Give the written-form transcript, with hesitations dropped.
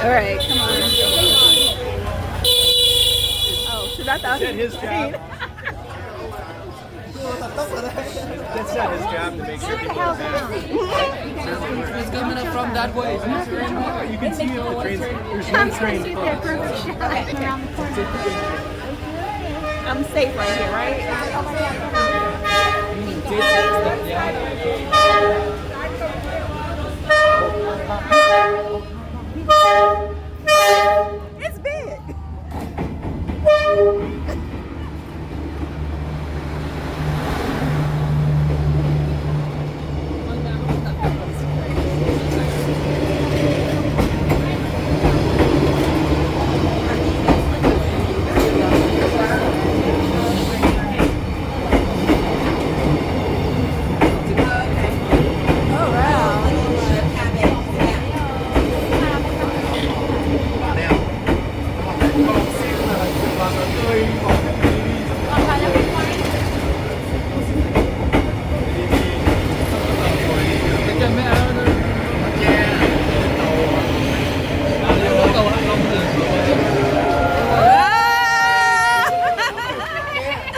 All right, come on. Oh, should I thought Is that his job? was That's not his job to make sure people are safe. It's coming up from that way. You can see the trains. There's I'm one train. see that perfect shot around the corner. I'm safe right here, right? It's big. Cái